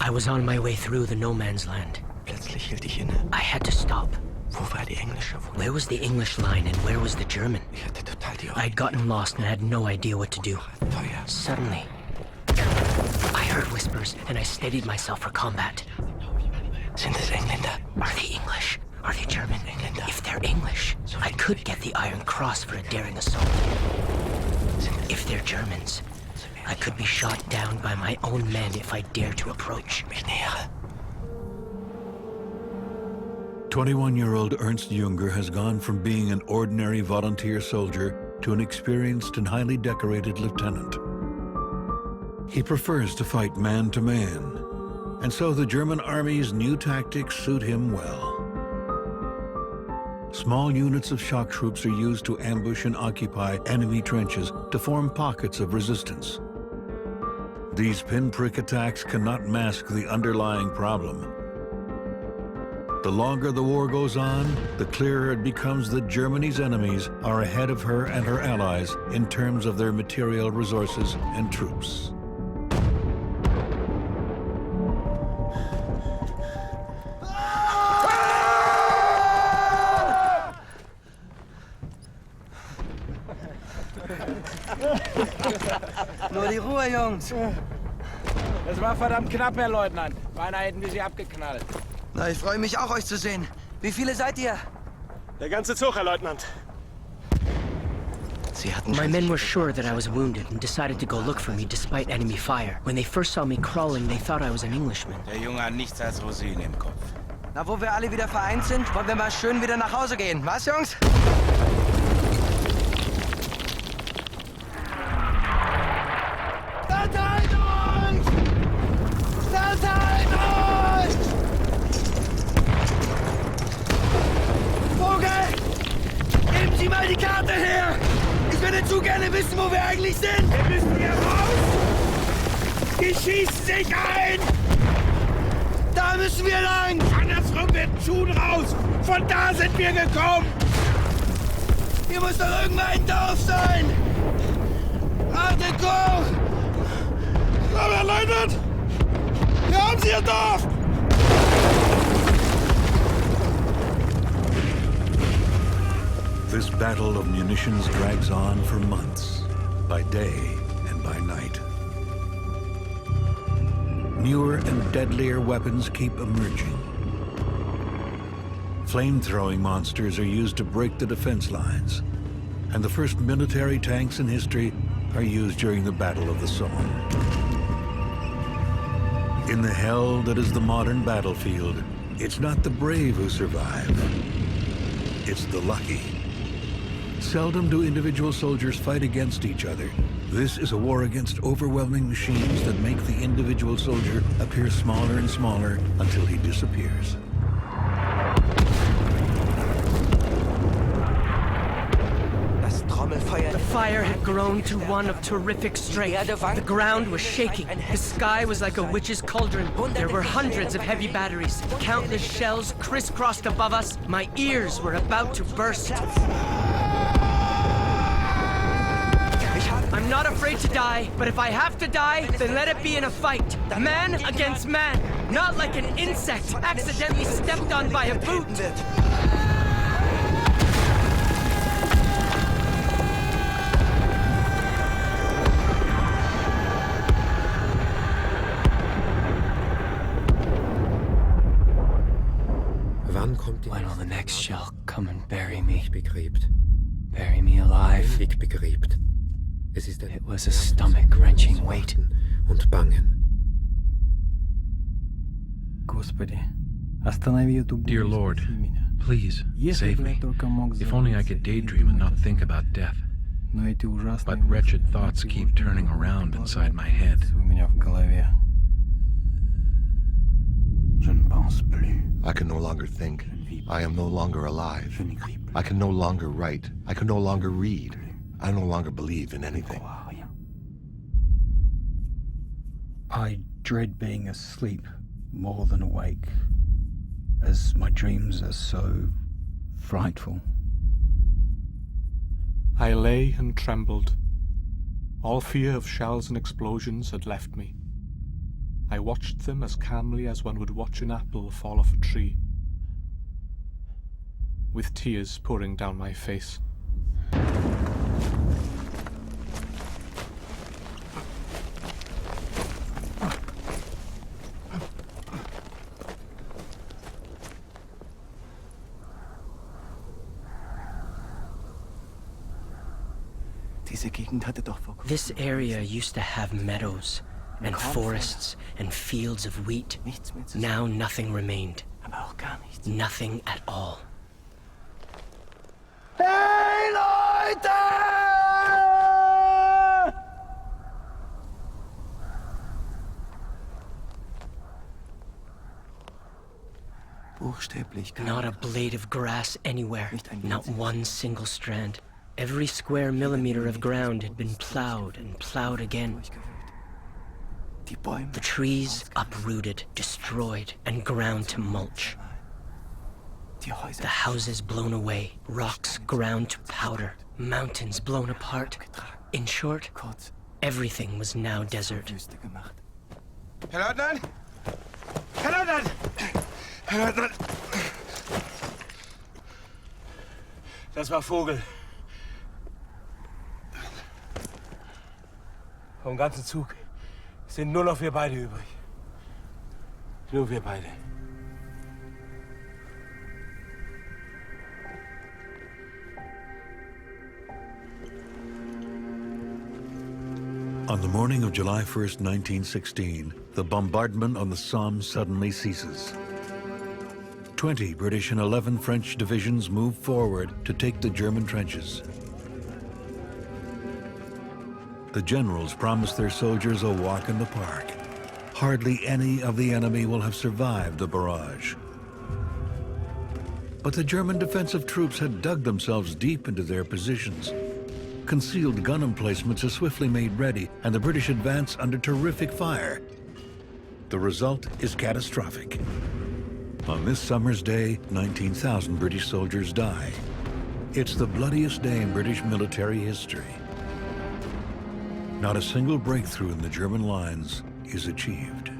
I was on my way through the no man's land. Plötzlich hielt ich inne. I had to stop. Wo war die englische Wunde? Where was the English line and where was the German? Ich hatte total die I'd gotten lost and had no idea what to do. Feuer. Suddenly, I heard whispers and I steadied myself for combat. Sind es Engländer? Are they English? Are they German? Engländer. If they're English, I could get the Iron Cross for a daring assault. If they're Germans, I could be shot down by my own men if I dare to approach. Mich nähere. 21-year-old Ernst Jünger has gone from being an ordinary volunteer soldier to an experienced and highly decorated lieutenant. He prefers to fight man to man, and so the German army's new tactics suit him well. Small units of shock troops are used to ambush and occupy enemy trenches to form pockets of resistance. These pinprick attacks cannot mask the underlying problem. The longer the war goes on, the clearer it becomes that Germany's enemies are ahead of her and her allies in terms of their material resources and troops. Nur die Ruhe, Jungs. Das war verdammt knapp, Herr Leutnant. Beinahe hätten wir Sie abgeknallt. Na, ich freue mich auch, euch zu sehen. Wie viele seid ihr? Der ganze Zug, Herr Leutnant. Sie hatten My schon men sicher were sure that I was wounded and decided to go look for me despite enemy fire. When they first saw me crawling, they thought I was an Englishman. Der Junge hat nichts als Rosinen im Kopf. Na, wo wir alle wieder vereint sind, wollen wir mal schön wieder nach Hause gehen. Was, Jungs? Verteilt uns! Verteilt uns! Vogel! Geben Sie mal die Karte her! Ich würde zu gerne wissen, wo wir eigentlich sind! Wir müssen hier raus! Die schießen sich ein! Da müssen wir lang! Andersrum wird ein Schuh raus! Von da sind wir gekommen! Hier muss doch irgendein Dorf sein! Arte Koch! Aber Herr Leutnant! Wir haben Sie, Ihr Dorf! This battle of munitions drags on for months, by day and by night. Newer and deadlier weapons keep emerging. Flame-throwing monsters are used to break the defense lines, and the first military tanks in history are used during the Battle of the Somme. In the hell that is the modern battlefield, it's not the brave who survive, it's the lucky. Seldom do individual soldiers fight against each other. This is a war against overwhelming machines that make the individual soldier appear smaller and smaller until he disappears. The fire had grown to one of terrific strength. The ground was shaking. The sky was like a witch's cauldron. There were hundreds of heavy batteries. Countless shells crisscrossed above us. My ears were about to burst. I'm not afraid to die, but if I have to die, then let it be in a fight. Man against man, not like an insect accidentally stepped on by a boot. When will the next shell come and bury me? Begräbt. Bury me alive. Mich begräbt. Es ist It was a stomach-wrenching weight. Und Bangen. Dear Lord, please save me. If only I could daydream and not think about death. But wretched thoughts keep turning around inside my head. I can no longer think. I am no longer alive. I can no longer write. I can no longer read. I no longer believe in anything. I dread being asleep more than awake, as my dreams are so frightful. I lay and trembled. All fear of shells and explosions had left me. I watched them as calmly as one would watch an apple fall off a tree, with tears pouring down my face. This area used to have meadows and forests and fields of wheat. Now nothing remained. Nothing at all. Hey, Leute! Not a blade of grass anywhere. Not one single strand. Every square millimeter of ground had been plowed and plowed again. The trees uprooted, destroyed, and ground to mulch. The houses blown away, rocks ground to powder, mountains blown apart. In short, everything was now desert. Herr Leutnant! Herr Leutnant! Herr Leutnant! Das war Vogel. Vom ganzen Zug sind nur noch wir beide übrig. Nur wir beide. On the morning of July 1st, 1916, the bombardment on the Somme suddenly ceases. 20 British and 11 French divisions move forward to take the German trenches. The generals promise their soldiers a walk in the park. Hardly any of the enemy will have survived the barrage. But the German defensive troops had dug themselves deep into their positions. Concealed gun emplacements are swiftly made ready, and the British advance under terrific fire. The result is catastrophic. On this summer's day, 19,000 British soldiers die. It's the bloodiest day in British military history. Not a single breakthrough in the German lines is achieved.